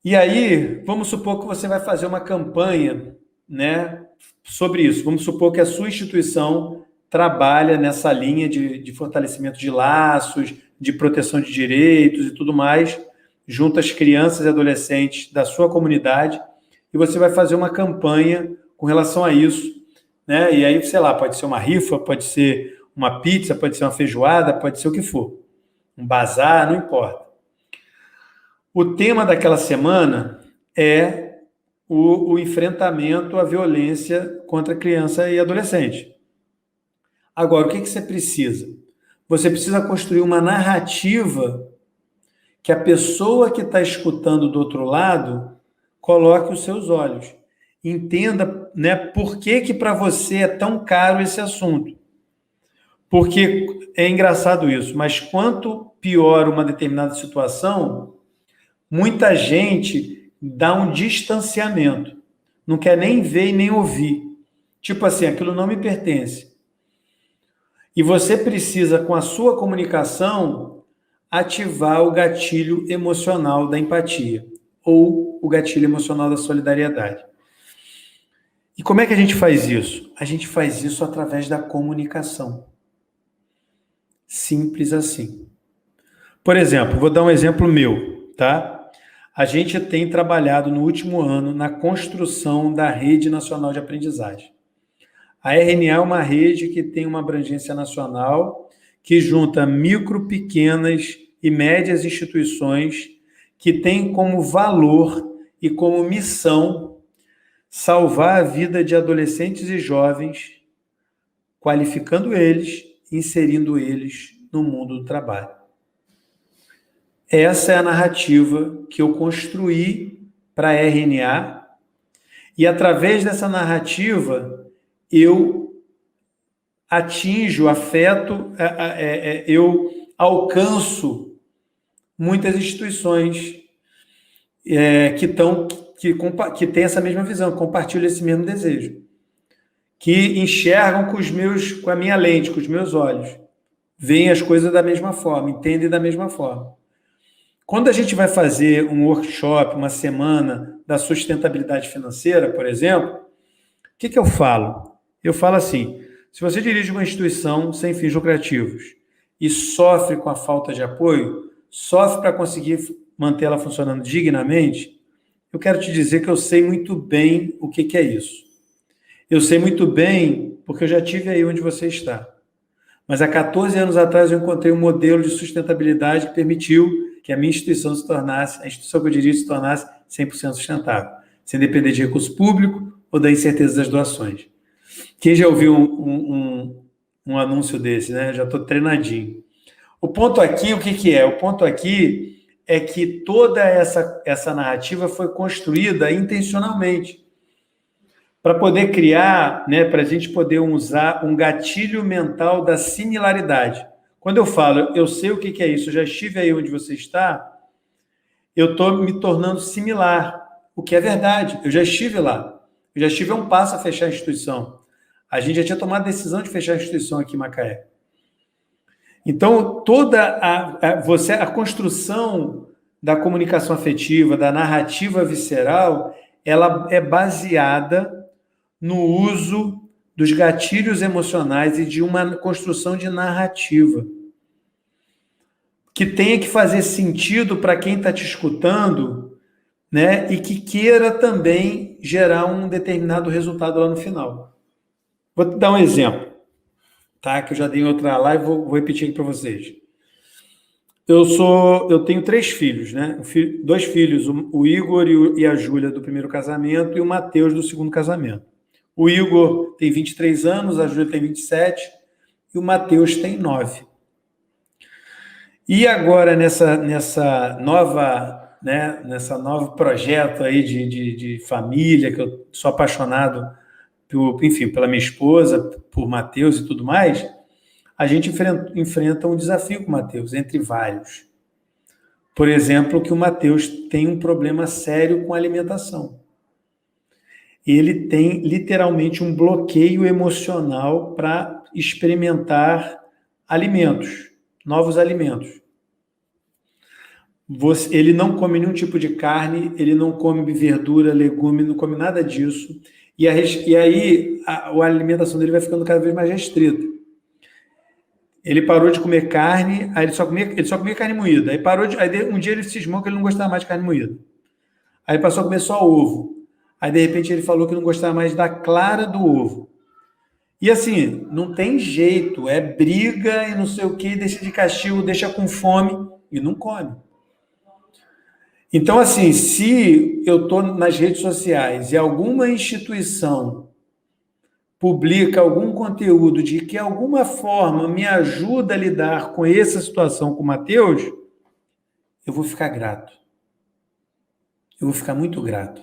E aí, vamos supor que você vai fazer uma campanha, né, sobre isso. Vamos supor que a sua instituição trabalha nessa linha de fortalecimento de laços, de proteção de direitos e tudo mais, junto às crianças e adolescentes da sua comunidade, e você vai fazer uma campanha com relação a isso, né? E aí, sei lá, pode ser uma rifa, pode ser uma pizza, pode ser uma feijoada, pode ser o que for. Um bazar, não importa. O tema daquela semana é o enfrentamento à violência contra criança e adolescente. Agora, o que você precisa? Você precisa construir uma narrativa que a pessoa que está escutando do outro lado coloque os seus olhos. entenda, né, por que para você é tão caro esse assunto. Porque é engraçado isso, mas quanto pior uma determinada situação, muita gente dá um distanciamento. Não quer nem ver e nem ouvir. Tipo assim, aquilo não me pertence. E você precisa, com a sua comunicação, ativar o gatilho emocional da empatia ou o gatilho emocional da solidariedade. E como é que a gente faz isso? A gente faz isso através da comunicação. Simples assim. Por exemplo, vou dar um exemplo meu, tá? A gente tem trabalhado no último ano na construção da Rede Nacional de Aprendizagem. A RNA é uma rede que tem uma abrangência nacional, que junta micro, pequenas e médias instituições que têm como valor e como missão salvar a vida de adolescentes e jovens, qualificando eles, inserindo eles no mundo do trabalho. Essa é a narrativa que eu construí para a RNA e, através dessa narrativa, eu atinjo, afeto, eu alcanço muitas instituições que têm essa mesma visão, que compartilham esse mesmo desejo, que enxergam com a minha lente, com os meus olhos, veem as coisas da mesma forma, entendem da mesma forma. Quando a gente vai fazer um workshop, uma semana da sustentabilidade financeira, por exemplo, o que eu falo? Eu falo assim, se você dirige uma instituição sem fins lucrativos e sofre com a falta de apoio, sofre para conseguir manter ela funcionando dignamente, eu quero te dizer que eu sei muito bem o que é isso. Eu sei muito bem porque eu já estive aí onde você está. Mas há 14 anos atrás eu encontrei um modelo de sustentabilidade que permitiu que a minha instituição a instituição que eu dirijo se tornasse 100% sustentável, sem depender de recurso público ou da incerteza das doações. Quem já ouviu um anúncio desse, né? Já estou treinadinho. O ponto aqui, o que é? O ponto aqui é que toda essa narrativa foi construída intencionalmente para poder criar, né, para a gente poder usar um gatilho mental da similaridade. Quando eu falo, eu sei o que é isso, eu já estive aí onde você está, eu estou me tornando similar, o que é verdade, eu já estive lá, eu já estive a um passo a fechar a instituição. A gente já tinha tomado a decisão de fechar a instituição aqui em Macaé. Então, toda a construção da comunicação afetiva, da narrativa visceral, ela é baseada no uso dos gatilhos emocionais e de uma construção de narrativa que tenha que fazer sentido para quem está te escutando, né? E que queira também gerar um determinado resultado lá no final. Vou te dar um exemplo, tá? Que eu já dei em outra live, vou repetir aqui para vocês. Eu tenho 3 filhos, né? 2 filhos, o Igor e a Júlia do primeiro casamento e o Matheus do segundo casamento. O Igor tem 23 anos, a Júlia tem 27 e o Matheus tem 9. E agora, nessa nova, né, nessa novo projeto aí de família, que eu sou apaixonado, enfim, pela minha esposa, por Matheus e tudo mais, a gente enfrenta um desafio com o Matheus, entre vários. Por exemplo, que o Matheus tem um problema sério com a alimentação. Ele tem literalmente um bloqueio emocional para experimentar alimentos, novos alimentos. Ele não come nenhum tipo de carne, ele não come verdura, legume, não come nada disso. E aí a alimentação dele vai ficando cada vez mais restrita. Ele parou de comer carne, aí ele só comia carne moída. Aí um dia ele cismou que ele não gostava mais de carne moída. Aí passou a comer só ovo. Aí, de repente, ele falou que não gostava mais da clara do ovo. E assim, não tem jeito, é briga e não sei o quê, deixa de castigo, deixa com fome e não come. Então, assim, se eu estou nas redes sociais e alguma instituição publica algum conteúdo de que, de alguma forma, me ajuda a lidar com essa situação com o Matheus, eu vou ficar grato. Eu vou ficar muito grato.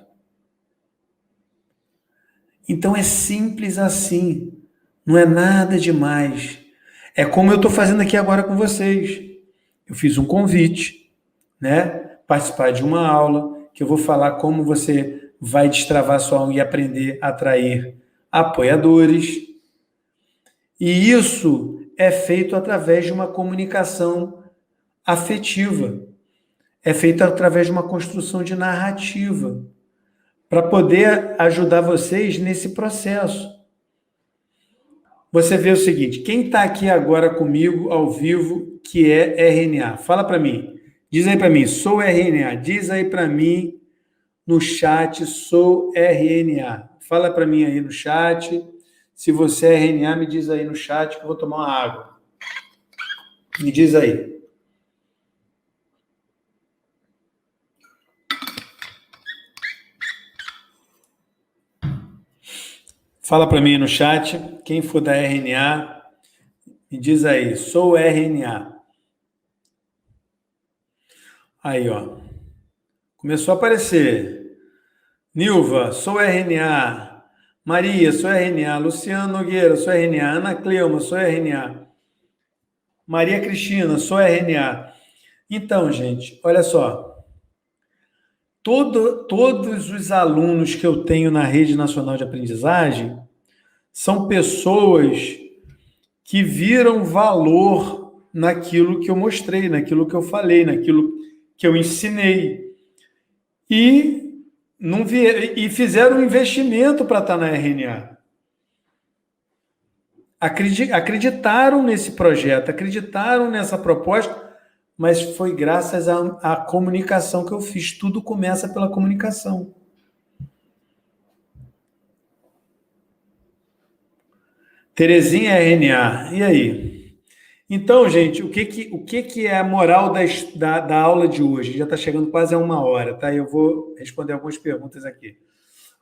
Então é simples assim, não é nada demais. É como eu estou fazendo aqui agora com vocês. Eu fiz um convite, né? Participar de uma aula, que eu vou falar como você vai destravar sua alma e aprender a atrair apoiadores. E isso é feito através de uma comunicação afetiva. É feito através de uma construção de narrativa, para poder ajudar vocês nesse processo. Você vê o seguinte, quem está aqui agora comigo, ao vivo, que é RNA? Fala para mim. Diz aí para mim, sou RNA. Diz aí para mim no chat, sou RNA. Fala para mim aí no chat. Se você é RNA, me diz aí no chat que eu vou tomar uma água. Me diz aí. Fala para mim no chat, quem for da RNA, me diz aí, sou RNA. Aí, ó. Começou a aparecer. Nilva, sou RNA. Maria, sou RNA. Luciano Nogueira, sou RNA. Ana Cleuma, sou RNA. Maria Cristina, sou RNA. Então, gente, olha só. Todos os alunos que eu tenho na Rede Nacional de Aprendizagem são pessoas que viram valor naquilo que eu mostrei, naquilo que eu falei, naquilo que eu ensinei. E fizeram um investimento para estar na RNA. Acreditaram nesse projeto, acreditaram nessa proposta, mas foi graças à comunicação que eu fiz. Tudo começa pela comunicação. Terezinha RNA, e aí? Então, gente, o que é a moral da aula de hoje? Já está chegando quase a 1 hora, tá? Eu vou responder algumas perguntas aqui.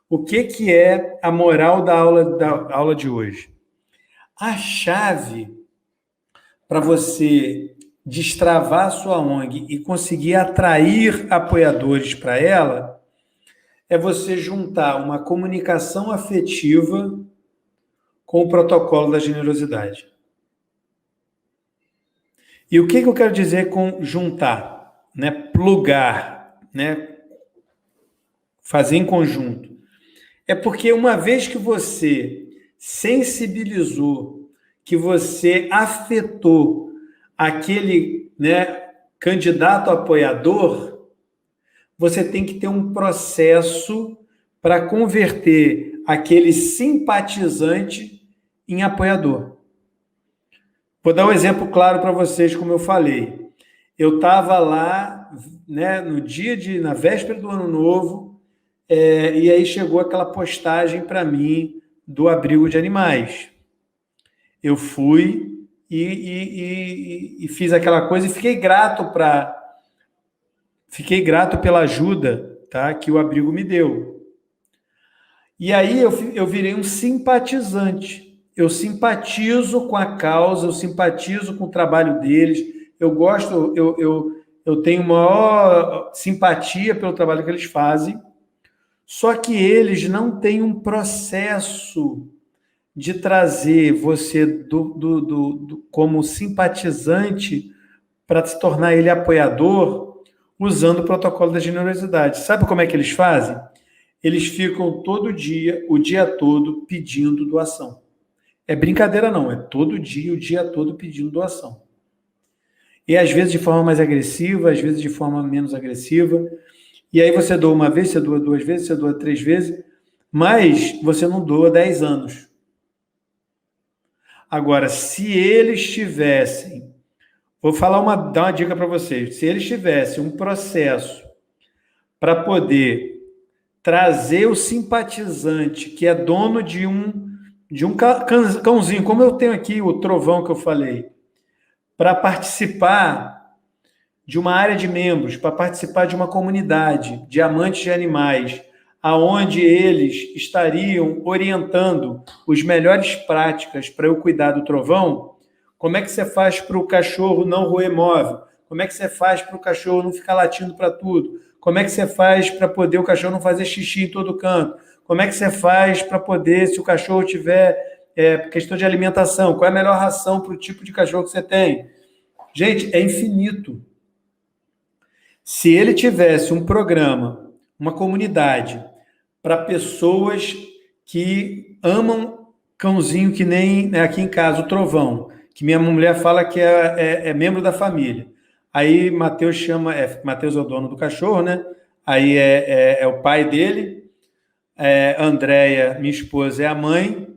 O que é a moral da aula de hoje? A chave para você destravar a sua ONG e conseguir atrair apoiadores para ela é você juntar uma comunicação afetiva com o protocolo da generosidade. E o que eu quero dizer com juntar, né? Plugar, né? Fazer em conjunto. É porque uma vez que você sensibilizou, que você afetou aquele, né, candidato apoiador, você tem que ter um processo para converter aquele simpatizante em apoiador. Vou dar um exemplo claro para vocês, como eu falei. Eu estava lá, né, na véspera do Ano Novo, e aí chegou aquela postagem para mim do abrigo de animais. Eu fui e fiz aquela coisa e fiquei grato pela ajuda, tá, que o abrigo me deu. E aí eu virei um simpatizante. Eu simpatizo com a causa, eu simpatizo com o trabalho deles, eu gosto, eu tenho maior simpatia pelo trabalho que eles fazem, só que eles não têm um processo de trazer você como simpatizante para se tornar ele apoiador usando o protocolo da generosidade. Sabe como é que eles fazem? Eles ficam todo dia, o dia todo, pedindo doação. É brincadeira não, é todo dia, o dia todo pedindo doação. E às vezes de forma mais agressiva, às vezes de forma menos agressiva. E aí você doa uma vez, você doa 2 vezes, você doa 3 vezes, mas você não doa 10 anos. Agora, se eles tivessem, vou dar uma dica para vocês, se eles tivessem um processo para poder trazer o simpatizante, que é dono de um cãozinho, como eu tenho aqui o Trovão que eu falei, para participar de uma área de membros, para participar de uma comunidade de amantes de animais, aonde eles estariam orientando as melhores práticas para eu cuidar do Trovão. Como é que você faz para o cachorro não roer móvel? Como é que você faz para o cachorro não ficar latindo para tudo? Como é que você faz para poder o cachorro não fazer xixi em todo canto? Como é que você faz para poder, se o cachorro tiver questão de alimentação, qual é a melhor ração para o tipo de cachorro que você tem? Gente, é infinito. Se ele tivesse um programa, uma comunidade para pessoas que amam cãozinho, que nem, né, aqui em casa, o Trovão, que minha mulher fala que é membro da família. Aí Matheus chama, Matheus é o dono do cachorro, né? Aí é o pai dele, Andréia, minha esposa, é a mãe,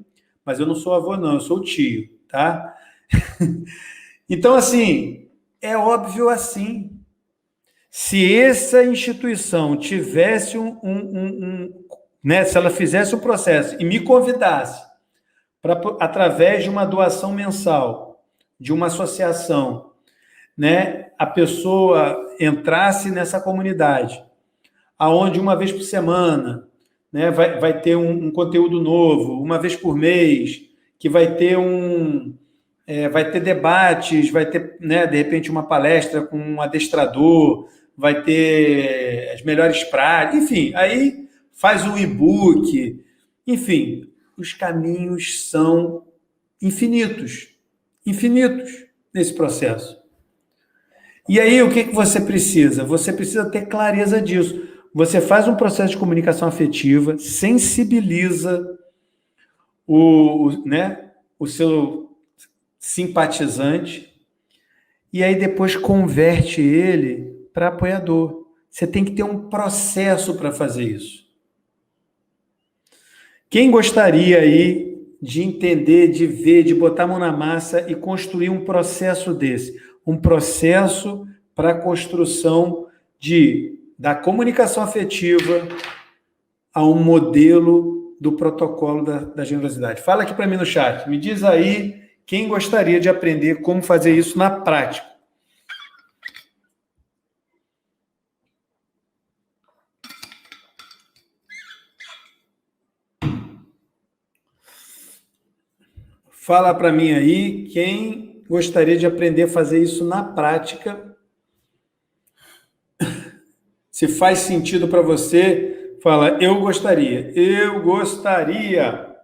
mas eu não sou avô, não, eu sou o tio, tá? Então, assim, é óbvio assim. Se essa instituição tivesse né, se ela fizesse um processo e me convidasse para, através de uma doação mensal, de uma associação, né, a pessoa entrasse nessa comunidade, aonde uma vez por semana, né, vai ter um conteúdo novo, uma vez por mês, que vai ter vai ter debates, vai ter, né, de repente, uma palestra com um adestrador, vai ter as melhores práticas, enfim, aí faz um e-book, enfim, os caminhos são infinitos nesse processo. E aí, o que você precisa? Você precisa ter clareza disso. Você faz um processo de comunicação afetiva, sensibiliza o seu simpatizante, e aí depois converte ele para apoiador. Você tem que ter um processo para fazer isso. Quem gostaria aí de entender, de ver, de botar a mão na massa e construir um processo desse? Um processo para a construção da comunicação afetiva a um modelo do protocolo da generosidade. Fala aqui para mim no chat. Me diz aí quem gostaria de aprender como fazer isso na prática. Fala para mim aí quem gostaria de aprender a fazer isso na prática. Se faz sentido para você, fala, eu gostaria. Eu gostaria.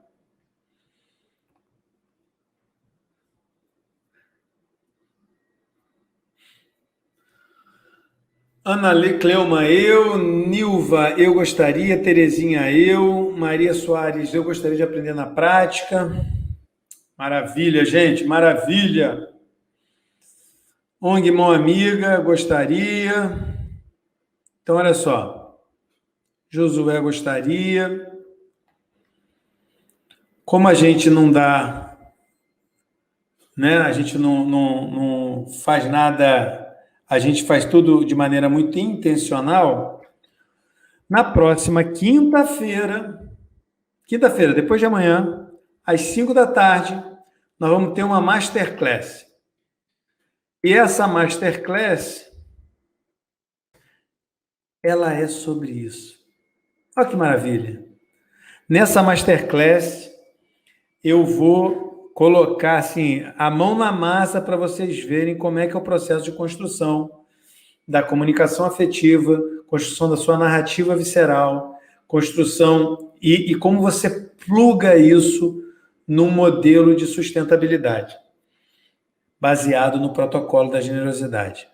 Ana Cleuma, eu. Nilva, eu gostaria. Terezinha, eu. Maria Soares, eu gostaria de aprender na prática. Maravilha, gente, maravilha. ONG Mão Amiga, gostaria. Então, olha só. Josué gostaria. Como a gente não dá, né? A gente não faz nada, a gente faz tudo de maneira muito intencional. Na próxima quinta-feira, depois de amanhã, às 5 da tarde, nós vamos ter uma masterclass. E essa masterclass, ela é sobre isso. Olha que maravilha. Nessa masterclass, eu vou colocar assim, a mão na massa para vocês verem como é que é o processo de construção da comunicação afetiva, construção da sua narrativa visceral, construção e como você pluga isso num modelo de sustentabilidade, baseado no protocolo da generosidade.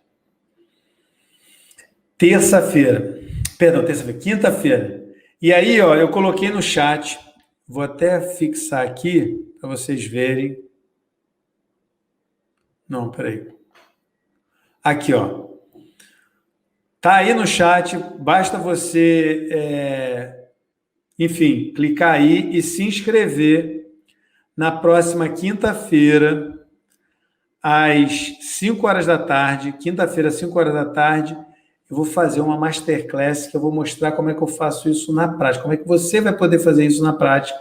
Quinta-feira. E aí, ó, eu coloquei no chat, vou até fixar aqui para vocês verem. Não, peraí. Aqui, ó. Tá aí no chat, basta você, enfim, clicar aí e se inscrever na próxima quinta-feira, às 5 horas da tarde, quinta-feira, às 5 horas da tarde, eu vou fazer uma masterclass que eu vou mostrar como é que eu faço isso na prática, como é que você vai poder fazer isso na prática.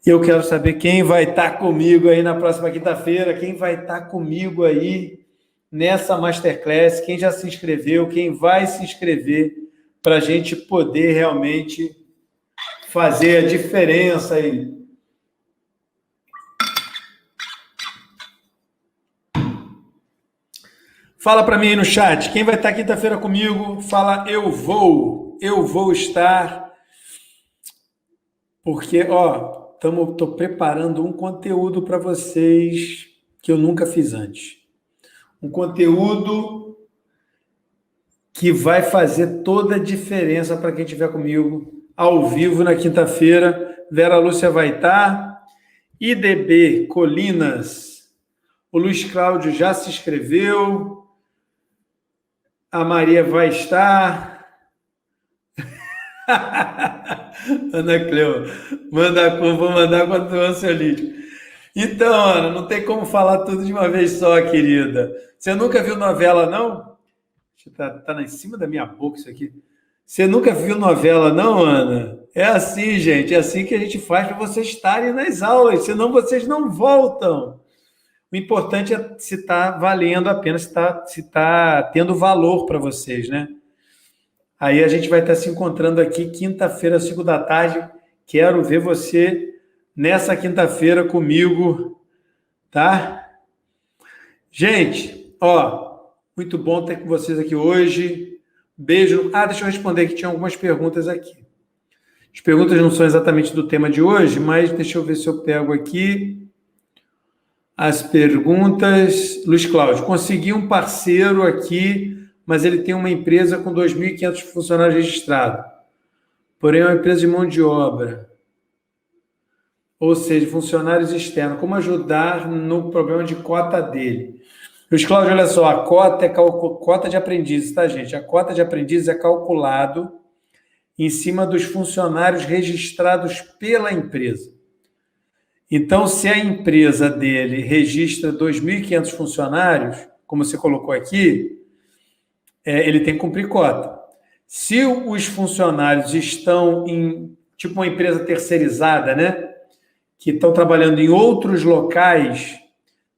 Eu quero saber quem vai estar comigo aí na próxima quinta-feira, quem vai estar comigo aí nessa masterclass, quem já se inscreveu, quem vai se inscrever, para a gente poder realmente fazer a diferença aí. Fala para mim aí no chat, quem vai estar quinta-feira comigo, fala eu vou estar, porque, ó, tô preparando um conteúdo para vocês que eu nunca fiz antes. Um conteúdo que vai fazer toda a diferença para quem estiver comigo ao vivo na quinta-feira. Vera Lúcia vai estar, IDB Colinas, o Luiz Cláudio já se inscreveu, a Maria vai estar. Ana Cleo, vou mandar quando o ansiolítico. Então, Ana, não tem como falar tudo de uma vez só, querida. Você nunca viu novela, não? Tá em cima da minha boca isso aqui. Você nunca viu novela, não, Ana? É assim, gente, é assim que a gente faz para vocês estarem nas aulas, senão vocês não voltam. O importante é se está valendo a pena, se está tendo valor para vocês, né? Aí a gente vai estar se encontrando aqui quinta-feira, 5 da tarde. Quero ver você nessa quinta-feira comigo, tá? Gente, ó, muito bom ter com vocês aqui hoje. Beijo. Deixa eu responder que tinha algumas perguntas aqui. As perguntas não são exatamente do tema de hoje, mas deixa eu ver se eu pego aqui as perguntas. Luiz Cláudio, consegui um parceiro aqui, mas ele tem uma empresa com 2.500 funcionários registrados. Porém, é uma empresa de mão de obra. Ou seja, funcionários externos. Como ajudar no problema de cota dele? Luiz Cláudio, olha só, a cota é cota de aprendizes, tá, gente? A cota de aprendizes é calculado em cima dos funcionários registrados pela empresa. Então, se a empresa dele registra 2.500 funcionários, como você colocou aqui, ele tem que cumprir cota. Se os funcionários estão em, tipo uma empresa terceirizada, né, que estão trabalhando em outros locais,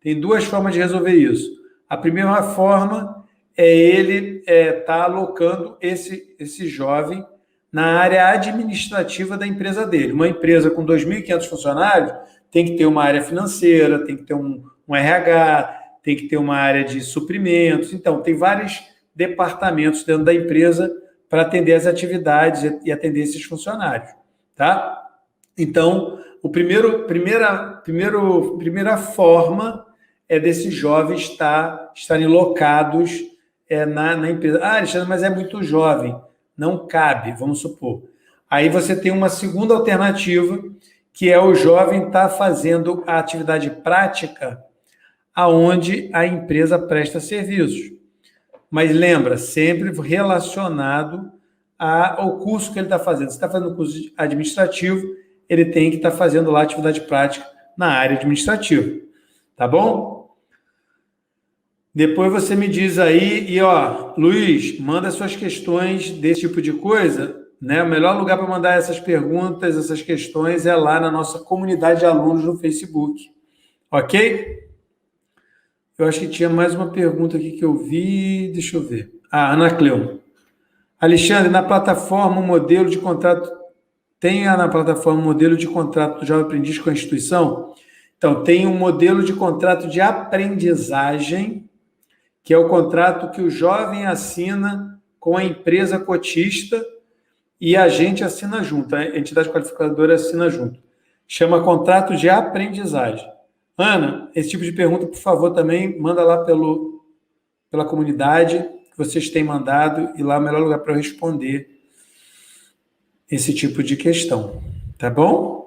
tem duas formas de resolver isso. A primeira forma é ele estar alocando esse jovem na área administrativa da empresa dele. Uma empresa com 2.500 funcionários tem que ter uma área financeira, tem que ter um RH, tem que ter uma área de suprimentos. Então, tem vários departamentos dentro da empresa para atender as atividades e atender esses funcionários, tá? Então, primeira forma é desses jovens estarem locados na empresa. Alexandre, mas é muito jovem. Não cabe, vamos supor. Aí você tem uma segunda alternativa, que é o jovem estar fazendo a atividade prática aonde a empresa presta serviços. Mas lembra, sempre relacionado ao curso que ele está fazendo. Se está fazendo curso administrativo, ele tem que estar fazendo lá atividade prática na área administrativa. Tá bom? Depois você me diz aí, e ó, Luiz, manda suas questões desse tipo de coisa, né? O melhor lugar para mandar essas perguntas, essas questões, é lá na nossa comunidade de alunos no Facebook. Ok? Eu acho que tinha mais uma pergunta aqui que eu vi, deixa eu ver. Ana Cleo. Alexandre, na plataforma, o modelo de contrato, na plataforma um modelo de contrato do jovem aprendiz com a instituição? Então, tem um modelo de contrato de aprendizagem, que é o contrato que o jovem assina com a empresa cotista e a gente assina junto, a entidade qualificadora assina junto. Chama contrato de aprendizagem. Ana, esse tipo de pergunta, por favor, também manda lá pela comunidade que vocês têm mandado, e lá é o melhor lugar para eu responder esse tipo de questão. Tá bom?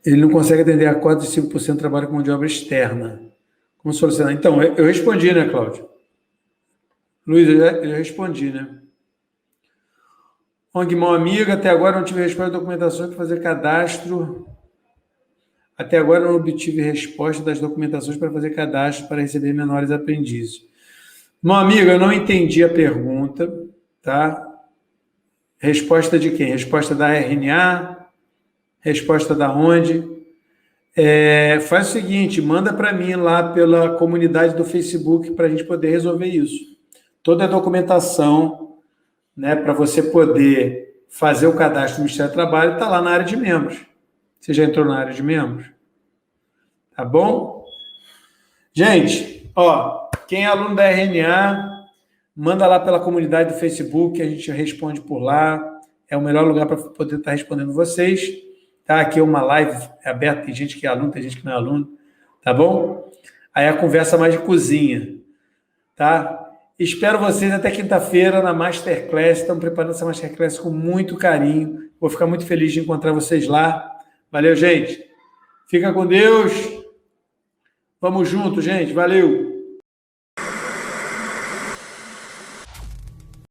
Ele não consegue atender a cota de 5% de trabalho com mão de obra externa. Como solucionar? Então, eu respondi, né, Cláudio? Luiz, eu já respondi, né? ONG Mão Amiga, até agora não tive resposta de documentações para fazer cadastro. Até agora não obtive resposta das documentações para fazer cadastro para receber menores aprendizes. Mão Amiga, eu não entendi a pergunta, tá? Resposta de quem? Resposta da RNA? Resposta da onde? Faz o seguinte, manda para mim lá pela comunidade do Facebook para a gente poder resolver isso. Toda a documentação, né, para você poder fazer o cadastro do Ministério do Trabalho está lá na área de membros, Você já entrou na área de membros? Tá bom? Gente, ó, quem é aluno da RNA, manda lá pela comunidade do Facebook, a gente responde por lá. É o melhor lugar para poder estar respondendo vocês. Tá? Aqui é uma live aberta, tem gente que é aluno, tem gente que não é aluno. Tá bom? Aí a conversa mais de cozinha. Tá? Espero vocês até quinta-feira na Masterclass. Estamos preparando essa Masterclass com muito carinho. Vou ficar muito feliz de encontrar vocês lá. Valeu, gente. Fica com Deus. Vamos junto, gente. Valeu.